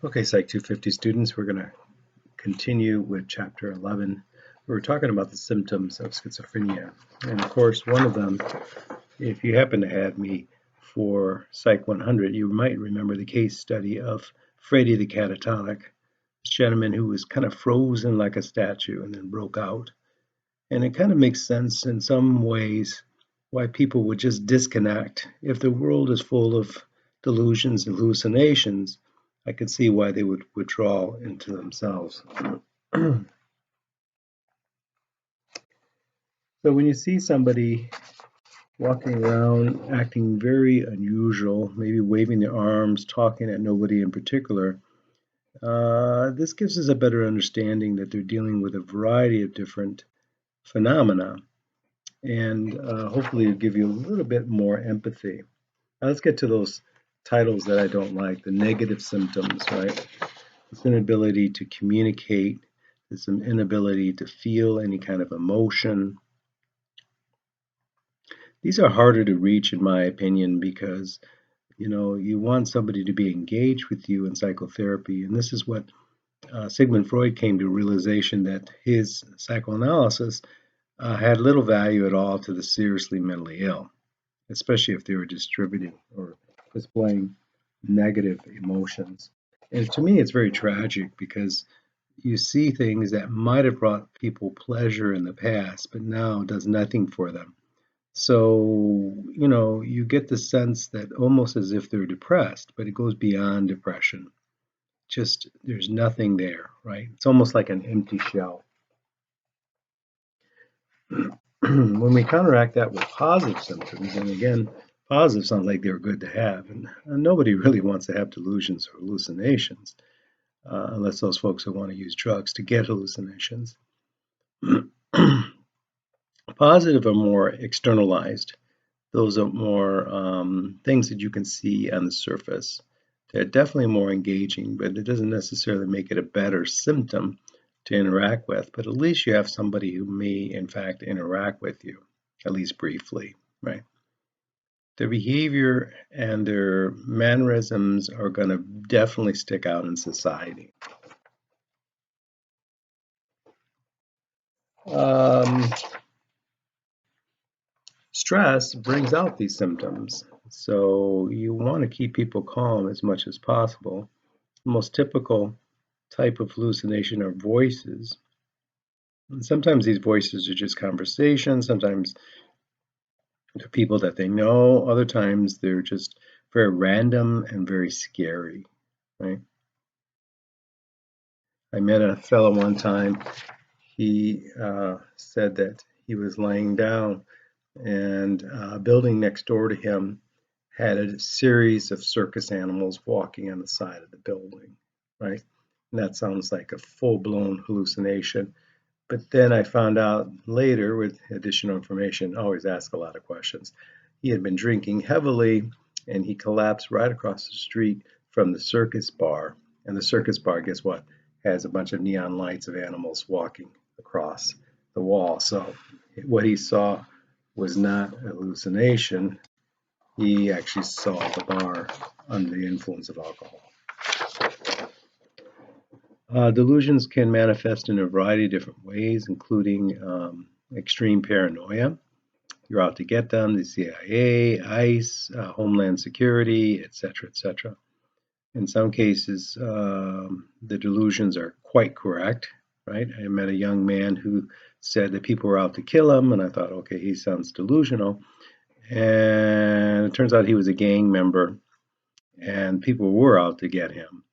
Okay, Psych 250 students, we're going to continue with Chapter 11. We're talking about the symptoms of schizophrenia. And of course, one of them, if you happen to have me for Psych 100, you might remember the case study of Freddie the catatonic, this gentleman who was kind of frozen like a statue and then broke out. And it kind of makes sense in some ways why people would just disconnect. If the world is full of delusions and hallucinations, I could see why they would withdraw into themselves. So when you see somebody walking around acting very unusual, maybe waving their arms, talking at nobody in particular, this gives us a better understanding that they're dealing with a variety of different phenomena, and hopefully it'll give you a little bit more empathy. Now let's get to those titles that I don't like, the negative symptoms, right? This inability to communicate, this inability to feel any kind of emotion. These are harder to reach, in my opinion, because you want somebody to be engaged with you in psychotherapy, and this is what Sigmund Freud came to realization, that his psychoanalysis had little value at all to the seriously mentally ill, especially if they were distributing or displaying negative emotions. And to me, it's very tragic because you see things that might have brought people pleasure in the past, but now does nothing for them. So, you get the sense that almost as if they're depressed, but it goes beyond depression. Just there's nothing there, right? It's almost like an empty shell. When we counteract that with positive symptoms, and again, positive sounds like they're good to have, and nobody really wants to have delusions or hallucinations, unless those folks who want to use drugs to get hallucinations. Positive are more externalized. Those are more things that you can see on the surface. They're definitely more engaging, but it doesn't necessarily make it a better symptom to interact with. But at least you have somebody who may, in fact, interact with you, at least briefly, right? Their behavior and their mannerisms are going to definitely stick out in society. Stress brings out these symptoms, so you want to keep people calm as much as possible. The most typical type of hallucination are voices. And sometimes these voices are just conversation, sometimes they're people that they know, other times they're just very random and very scary, right? I met a fellow one time. He said that he was laying down, and a building next door to him had a series of circus animals walking on the side of the building, right? And that sounds like a full-blown hallucination. But then I found out later, with additional information, always ask a lot of questions. He had been drinking heavily, and he collapsed right across the street from the circus bar. And the circus bar, guess what? Has a bunch of neon lights of animals walking across the wall. So what he saw was not a hallucination. He actually saw the bar under the influence of alcohol. Delusions can manifest in a variety of different ways, including extreme paranoia. You're out to get them, the CIA, ICE, Homeland Security, etc., etc. In some cases, the delusions are quite correct, right? I met a young man who said that people were out to kill him, and I thought, okay, he sounds delusional. And it turns out he was a gang member, and people were out to get him.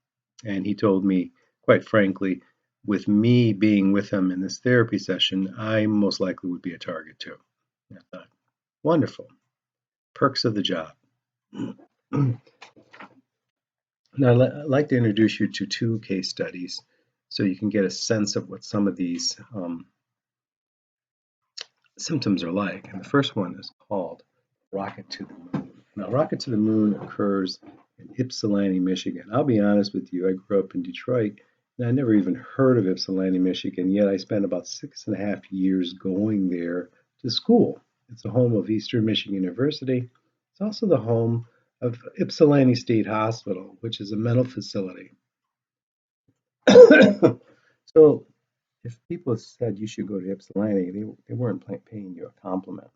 And he told me, quite frankly, with me being with him in this therapy session, I most likely would be a target too. I thought, wonderful. Perks of the job. Now, I'd like to introduce you to two case studies so you can get a sense of what some of these symptoms are like. And the first one is called Rocket to the Moon. Now, Rocket to the Moon occurs in Ypsilanti, Michigan. I'll be honest with you, I grew up in Detroit, and I never even heard of Ypsilanti, Michigan, yet I spent about 6.5 years going there to school. It's the home of Eastern Michigan University. It's also the home of Ypsilanti State Hospital, which is a mental facility. So if people said you should go to Ypsilanti, they weren't paying you a compliment.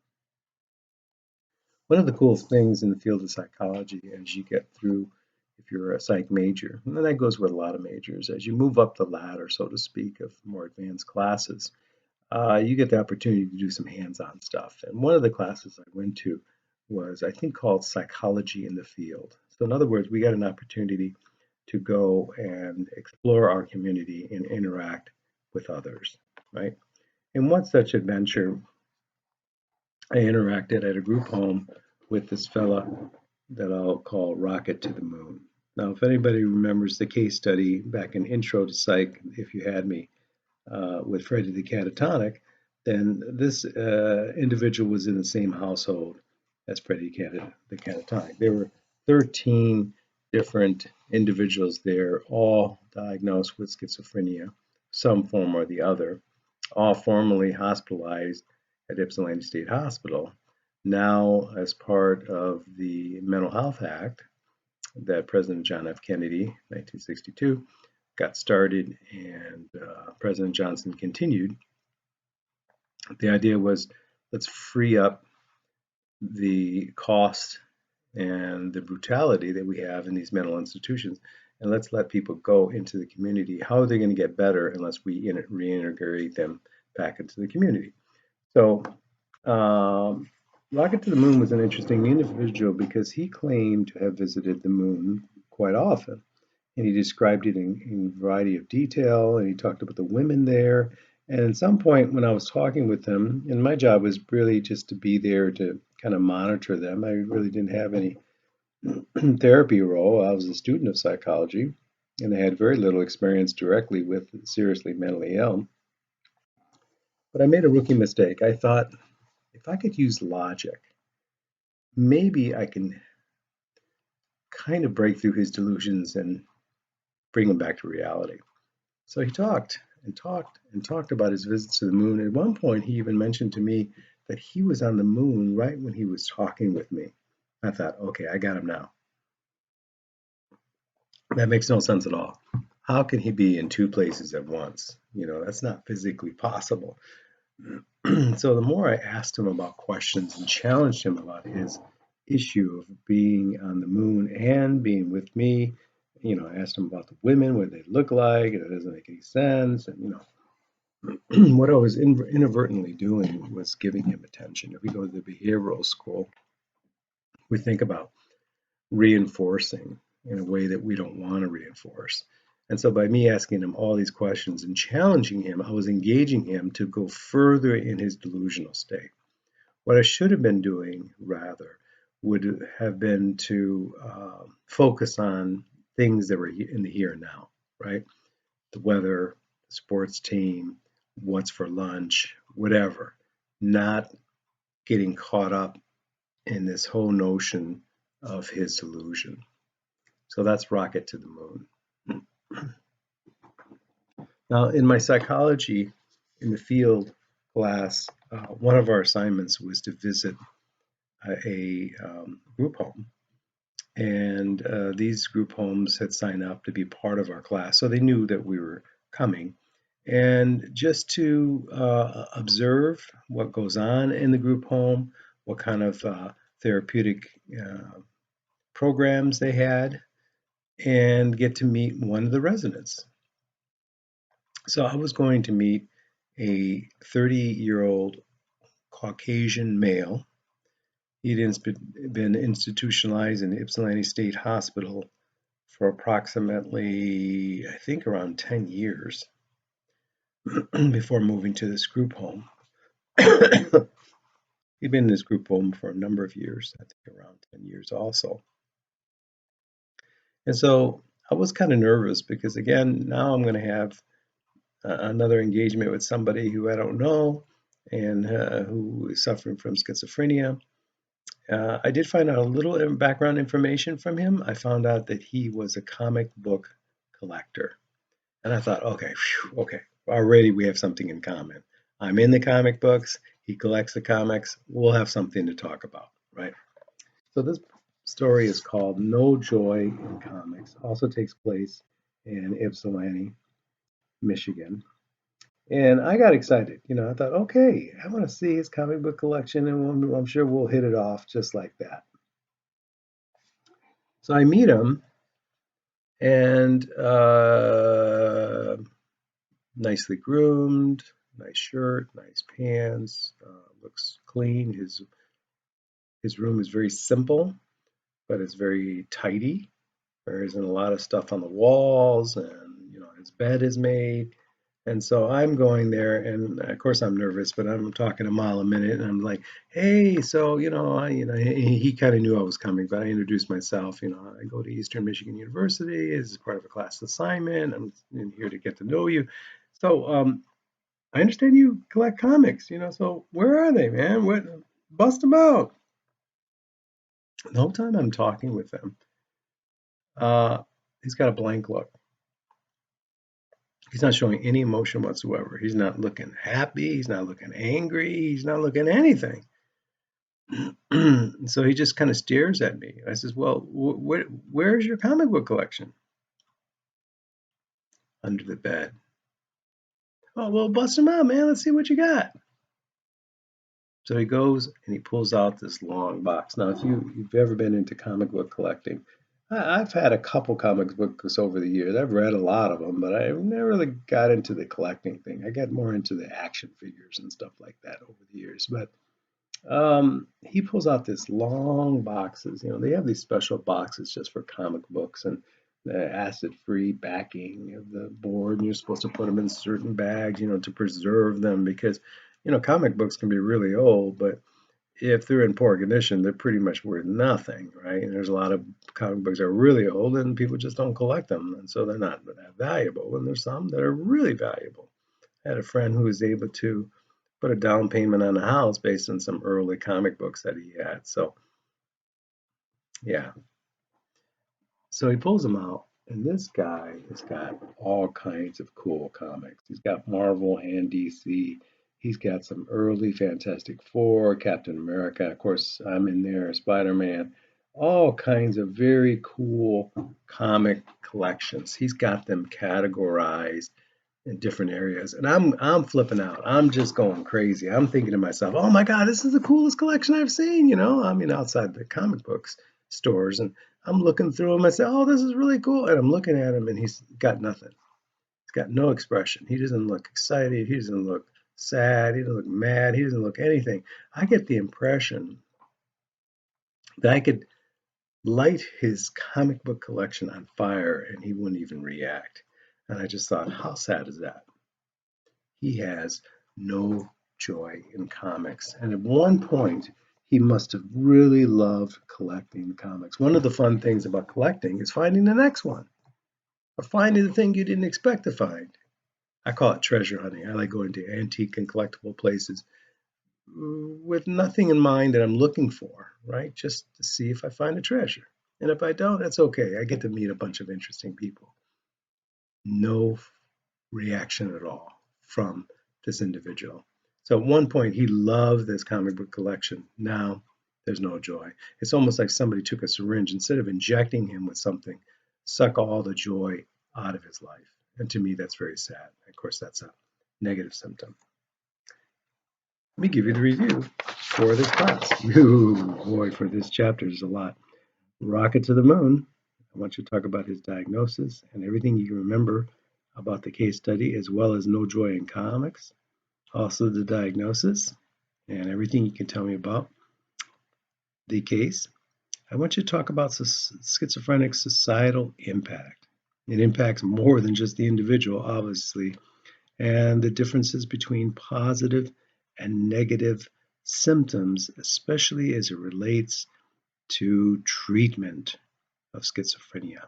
One of the cool things in the field of psychology as you get through, if you're a psych major, and that goes with a lot of majors, as you move up the ladder, so to speak, of more advanced classes, you get the opportunity to do some hands-on stuff. And one of the classes I went to was, I think, called Psychology in the Field. So in other words, we got an opportunity to go and explore our community and interact with others, right? In one such adventure, I interacted at a group home with this fella that I'll call Rocket to the Moon. Now, if anybody remembers the case study back in Intro to Psych, if you had me, with Freddie the Catatonic, then this individual was in the same household as Freddie the Catatonic. There were 13 different individuals there, all diagnosed with schizophrenia, some form or the other, all formerly hospitalized at Ypsilanti State Hospital. Now, as part of the Mental Health Act that President John F. Kennedy, 1962, got started and President Johnson continued, the idea was let's free up the cost and the brutality that we have in these mental institutions, and let's let people go into the community. How are they going to get better unless we reintegrate them back into the community? So, Rocket to the Moon was an interesting individual because he claimed to have visited the moon quite often. And he described it in a variety of detail, and he talked about the women there. And at some point, when I was talking with them, and my job was really just to be there to kind of monitor them, I really didn't have any therapy role. I was a student of psychology, and I had very little experience directly with seriously mentally ill. But I made a rookie mistake. I thought if I could use logic, maybe I can kind of break through his delusions and bring him back to reality. So he talked and talked and talked about his visits to the moon. At one point, he even mentioned to me that he was on the moon right when he was talking with me. I thought, okay, I got him now. That makes no sense at all. How can he be in two places at once? That's not physically possible. So the more I asked him about questions and challenged him about his issue of being on the moon and being with me, I asked him about the women, what they look like, and it doesn't make any sense. And, what I was inadvertently doing was giving him attention. If we go to the behavioral school, we think about reinforcing in a way that we don't want to reinforce. And so by me asking him all these questions and challenging him, I was engaging him to go further in his delusional state. What I should have been doing, rather, would have been to focus on things that were in the here and now, right? The weather, the sports team, what's for lunch, whatever, not getting caught up in this whole notion of his delusion. So that's Rocket to the Moon. Now, in my psychology in the field class, one of our assignments was to visit a group home. And these group homes had signed up to be part of our class, so they knew that we were coming. And just to observe what goes on in the group home, what kind of therapeutic programs they had, and get to meet one of the residents. So I was going to meet a 30-year-old Caucasian male. He'd been institutionalized in Ypsilanti State Hospital for approximately, I think, around 10 years before moving to this group home. He'd been in this group home for a number of years, I think around 10 years also. And so I was kind of nervous because, again, now I'm going to have another engagement with somebody who I don't know and who is suffering from schizophrenia. I did find out a little background information from him. I found out that he was a comic book collector. And I thought, okay, okay, already we have something in common. I'm in the comic books. He collects the comics. We'll have something to talk about, right? So this story is called No Joy in Comics. Also takes place in Ypsilanti. Michigan. And I got excited. I thought, okay, I want to see his comic book collection, and I'm sure we'll hit it off just like that. So I meet him, and nicely groomed, nice shirt, nice pants, looks clean. His room is very simple, but it's very tidy. There isn't a lot of stuff on the walls, and his bed is made. And so I'm going there, and of course I'm nervous, but I'm talking a mile a minute, and I'm like, "Hey, so he kind of knew I was coming, but I introduced myself. I go to Eastern Michigan University. This is part of a class assignment. I'm here to get to know you. So I understand you collect comics. So where are they, man? What? Bust them out." The whole time I'm talking with them, he's got a blank look. He's not showing any emotion whatsoever. He's not looking happy. He's not looking angry. He's not looking anything. So he just kind of stares at me. I says, "Well, where's your comic book collection?" "Under the bed." "Oh, well, bust them out, man. Let's see what you got." So he goes and he pulls out this long box. Now, if you've ever been into comic book collecting, I've had a couple comic books over the years. I've read a lot of them, but I never really got into the collecting thing. I got more into the action figures and stuff like that over the years. But he pulls out this long boxes. They have these special boxes just for comic books, and the acid-free backing of the board, and you're supposed to put them in certain bags, to preserve them, because comic books can be really old, but if they're in poor condition, they're pretty much worth nothing, right? And there's a lot of comic books that are really old, and people just don't collect them, and so they're not that valuable. And there's some that are really valuable. I had a friend who was able to put a down payment on a house based on some early comic books that he had. So yeah, so he pulls them out, and this guy has got all kinds of cool comics. He's got Marvel and DC. He's got some early Fantastic Four, Captain America. Of course, I'm in there, Spider-Man. All kinds of very cool comic collections. He's got them categorized in different areas, and I'm flipping out. I'm just going crazy. I'm thinking to myself, "Oh my God, this is the coolest collection I've seen." I mean, outside the comic books stores, and I'm looking through them. I say, "Oh, this is really cool," and I'm looking at him, and he's got nothing. He's got no expression. He doesn't look excited. He doesn't look sad. He doesn't look mad. He doesn't look anything. I get the impression that I could light his comic book collection on fire, and he wouldn't even react. And I just thought, how sad is that? He has no joy in comics. And at one point, he must have really loved collecting comics. One of the fun things about collecting is finding the next one, or finding the thing you didn't expect to find. I call it treasure hunting. I like going to antique and collectible places with nothing in mind that I'm looking for, right? Just to see if I find a treasure. And if I don't, that's okay. I get to meet a bunch of interesting people. No reaction at all from this individual. So at one point, he loved this comic book collection. Now there's no joy. It's almost like somebody took a syringe, instead of injecting him with something, suck all the joy out of his life. And to me, that's very sad. Of course, that's a negative symptom. Let me give you the review for this class. Ooh, boy, for this chapter, there's a lot. Rocket to the Moon. I want you to talk about his diagnosis and everything you can remember about the case study, as well as No Joy in Comics. Also the diagnosis and everything you can tell me about the case. I want you to talk about schizophrenic societal impact. It impacts more than just the individual, obviously, and the differences between positive and negative symptoms, especially as it relates to treatment of schizophrenia.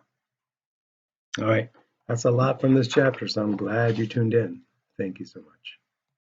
All right, that's a lot from this chapter, so I'm glad you tuned in. Thank you so much.